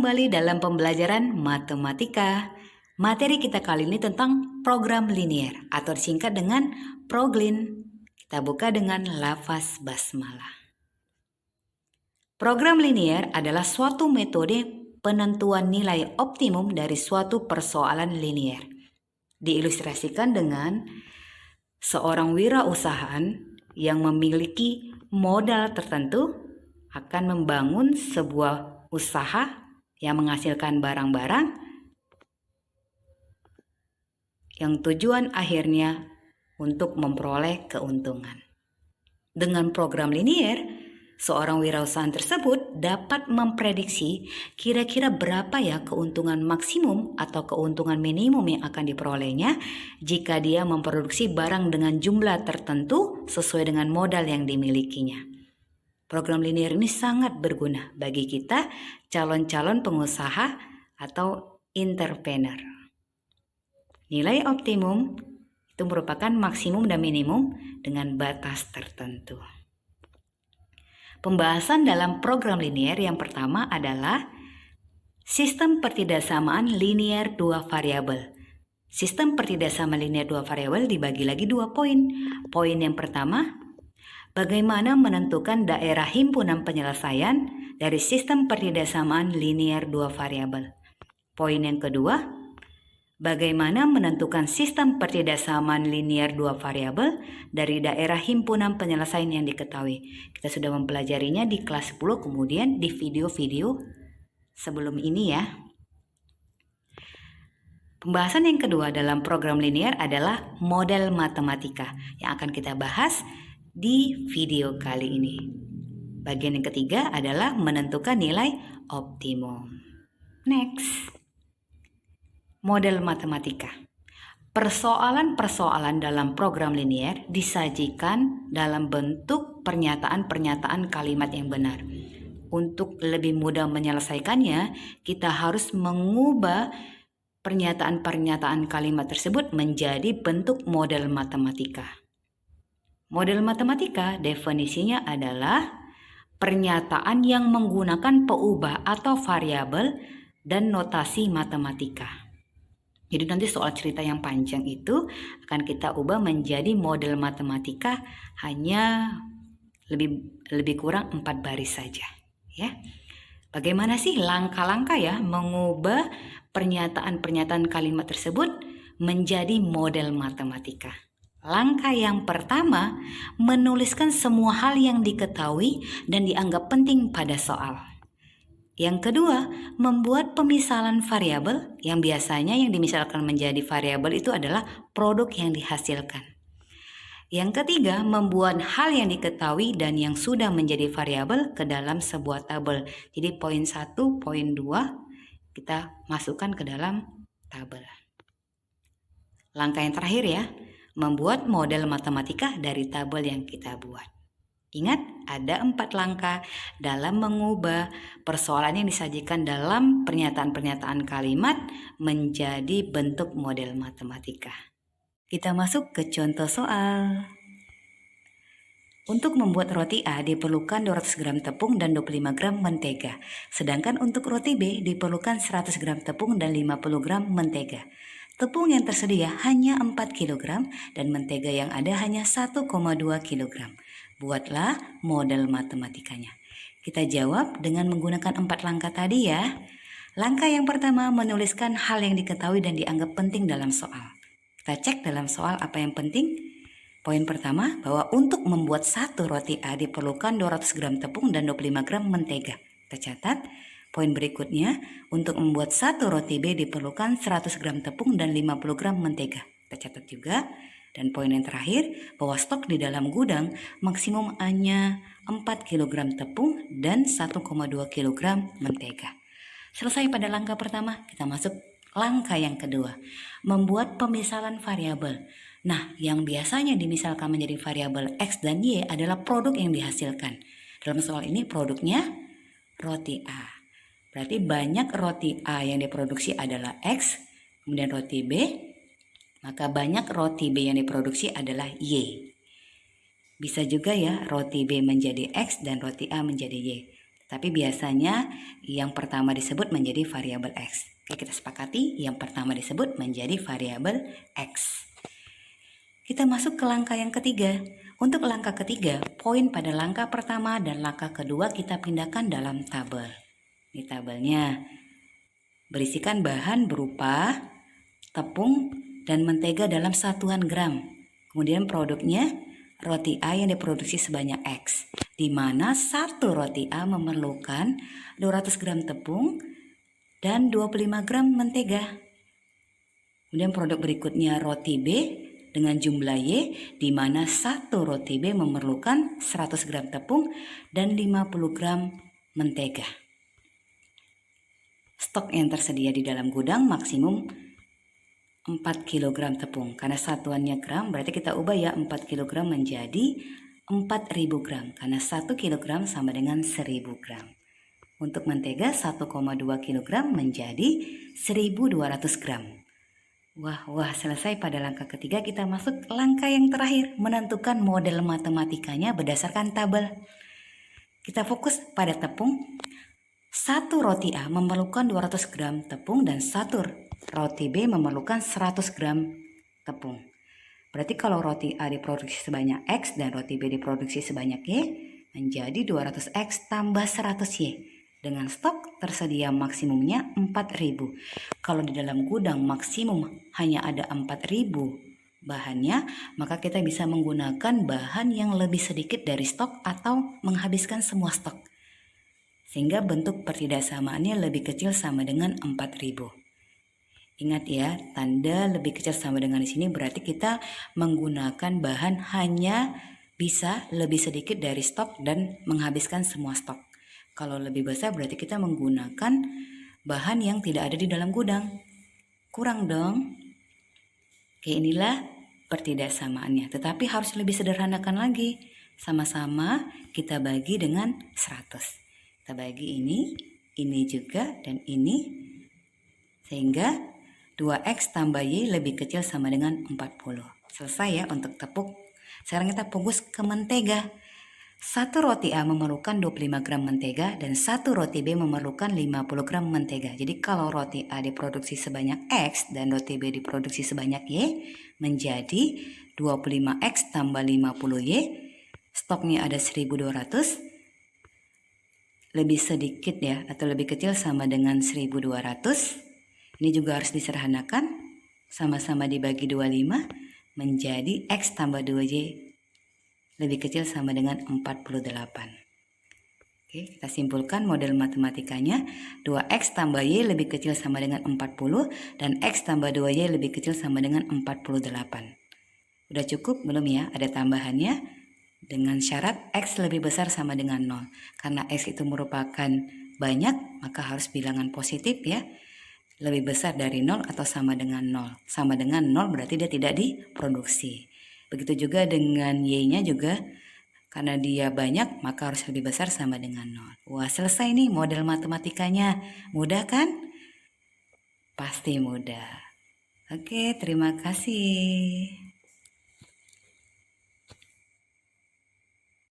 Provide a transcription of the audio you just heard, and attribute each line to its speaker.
Speaker 1: kembali dalam pembelajaran matematika. Materi kita kali ini tentang program linier atau disingkat dengan ProGlin. Kita buka dengan lafaz basmalah. Program linier adalah suatu metode penentuan nilai optimum dari suatu persoalan linier. Diilustrasikan dengan seorang wirausahaan yang memiliki modal tertentu akan membangun sebuah usaha yang menghasilkan barang-barang yang tujuan akhirnya untuk memperoleh keuntungan. Dengan program linier, seorang wirausahaan tersebut dapat memprediksi kira-kira berapa ya keuntungan maksimum atau keuntungan minimum yang akan diperolehnya jika dia memproduksi barang dengan jumlah tertentu sesuai dengan modal yang dimilikinya. Program linier ini sangat berguna bagi kita calon-calon pengusaha atau entrepreneur. Nilai optimum itu merupakan maksimum dan minimum dengan batas tertentu. Pembahasan dalam program linier yang pertama adalah sistem pertidaksamaan linier dua variabel. Sistem pertidaksamaan linier dua variabel dibagi lagi 2 poin. Poin yang pertama, bagaimana menentukan daerah himpunan penyelesaian dari sistem pertidaksamaan linier dua variabel. Poin yang kedua, bagaimana menentukan sistem pertidaksamaan linier dua variabel dari daerah himpunan penyelesaian yang diketahui. Kita sudah mempelajarinya di kelas 10, kemudian di video-video sebelum ini ya. Pembahasan yang kedua dalam program linier adalah model matematika yang akan kita bahas di video kali ini. Bagian yang ketiga adalah menentukan nilai optimum. Next. Model matematika. Persoalan-persoalan dalam program linier disajikan dalam bentuk pernyataan-pernyataan kalimat yang benar. Untuk lebih mudah menyelesaikannya, kita harus mengubah pernyataan-pernyataan kalimat tersebut menjadi bentuk model matematika. Model matematika definisinya adalah pernyataan yang menggunakan peubah atau variabel dan notasi matematika. Jadi nanti soal cerita yang panjang itu akan kita ubah menjadi model matematika hanya lebih kurang 4 baris saja, ya. Bagaimana sih langkah-langkah ya mengubah pernyataan-pernyataan kalimat tersebut menjadi model matematika? Langkah yang pertama, menuliskan semua hal yang diketahui dan dianggap penting pada soal. Yang kedua, membuat pemisalan variabel yang biasanya yang dimisalkan menjadi variabel itu adalah produk yang dihasilkan. Yang ketiga, membuat hal yang diketahui dan yang sudah menjadi variabel ke dalam sebuah tabel. Jadi poin 1, poin 2 kita masukkan ke dalam tabel. Langkah yang terakhir ya, membuat model matematika dari tabel yang kita buat. Ingat, ada 4 langkah dalam mengubah persoalan yang disajikan dalam pernyataan-pernyataan kalimat menjadi bentuk model matematika. Kita masuk ke contoh soal. Untuk membuat roti A diperlukan 200 gram tepung dan 25 gram mentega. Sedangkan untuk roti B diperlukan 100 gram tepung dan 50 gram mentega. Tepung yang tersedia hanya 4 kg dan mentega yang ada hanya 1,2 kg. Buatlah model matematikanya. Kita jawab dengan menggunakan 4 langkah tadi ya. Langkah yang pertama, menuliskan hal yang diketahui dan dianggap penting dalam soal. Kita cek dalam soal apa yang penting. Poin pertama, bahwa untuk membuat satu roti A diperlukan 200 gram tepung dan 25 gram mentega. Kita catat. Poin berikutnya, untuk membuat satu roti B diperlukan 100 gram tepung dan 50 gram mentega. Kita catat juga. Dan poin yang terakhir, bahwa stok di dalam gudang maksimum hanya 4 kg tepung dan 1,2 kg mentega. Selesai pada langkah pertama, kita masuk langkah yang kedua, membuat pemisalan variabel. Nah, yang biasanya dimisalkan menjadi variabel X dan Y adalah produk yang dihasilkan. Dalam soal ini produknya roti A. Berarti banyak roti A yang diproduksi adalah X, kemudian roti B, maka banyak roti B yang diproduksi adalah Y. Bisa juga ya roti B menjadi X dan roti A menjadi Y. Tapi biasanya yang pertama disebut menjadi variabel X. Oke, kita sepakati yang pertama disebut menjadi variabel X. Kita masuk ke langkah yang ketiga. Untuk langkah ketiga, poin pada langkah pertama dan langkah kedua kita pindahkan dalam tabel. Ini tabelnya berisikan bahan berupa tepung dan mentega dalam satuan gram. Kemudian produknya roti A yang diproduksi sebanyak X, di mana satu roti A memerlukan 200 gram tepung dan 25 gram mentega. Kemudian produk berikutnya roti B dengan jumlah Y, di mana satu roti B memerlukan 100 gram tepung dan 50 gram mentega. Stok yang tersedia di dalam gudang maksimum 4 kg tepung. Karena satuannya gram, berarti kita ubah ya 4 kg menjadi 4.000 gram. Karena 1 kg sama dengan 1.000 gram. Untuk mentega 1,2 kg menjadi 1.200 gram. Wah, selesai pada langkah ketiga. Kita masuk langkah yang terakhir, menentukan model matematikanya berdasarkan tabel. Kita fokus pada tepung. Satu roti A memerlukan 200 gram tepung dan satu roti B memerlukan 100 gram tepung. Berarti kalau roti A diproduksi sebanyak X dan roti B diproduksi sebanyak Y, menjadi 200X tambah 100Y. Dengan stok tersedia maksimumnya 4.000. Kalau di dalam gudang maksimum hanya ada 4.000 bahannya, maka kita bisa menggunakan bahan yang lebih sedikit dari stok atau menghabiskan semua stok. Sehingga bentuk pertidaksamaannya lebih kecil sama dengan 4.000. Ingat ya, tanda lebih kecil sama dengan di sini berarti kita menggunakan bahan hanya bisa lebih sedikit dari stok dan menghabiskan semua stok. Kalau lebih besar berarti kita menggunakan bahan yang tidak ada di dalam gudang. Kurang dong. Oke, inilah pertidaksamaannya. Tetapi harus lebih sederhanakan lagi. Sama-sama kita bagi dengan 100. Kita bagi ini juga, dan ini. Sehingga 2X tambah Y lebih kecil sama dengan 40. Selesai ya untuk tepung. Sekarang kita fokus ke mentega. Satu roti A memerlukan 25 gram mentega dan satu roti B memerlukan 50 gram mentega. Jadi kalau roti A diproduksi sebanyak X dan roti B diproduksi sebanyak Y, menjadi 25X tambah 50Y. Stoknya ada 1200. Lebih sedikit ya, atau lebih kecil sama dengan 1200. Ini juga harus disederhanakan, sama-sama dibagi 25 menjadi X tambah 2Y lebih kecil sama dengan 48. Oke, kita simpulkan model matematikanya. 2X tambah Y lebih kecil sama dengan 40 dan X tambah 2Y lebih kecil sama dengan 48. Udah cukup belum ya? Ada tambahannya. Dengan syarat X lebih besar sama dengan 0. Karena X itu merupakan banyak, maka harus bilangan positif ya. Lebih besar dari 0 atau sama dengan 0. Sama dengan 0 berarti dia tidak diproduksi. Begitu juga dengan Y-nya juga. Karena dia banyak, maka harus lebih besar sama dengan 0. Wah, selesai nih model matematikanya. Mudah kan? Pasti mudah. Oke, terima kasih.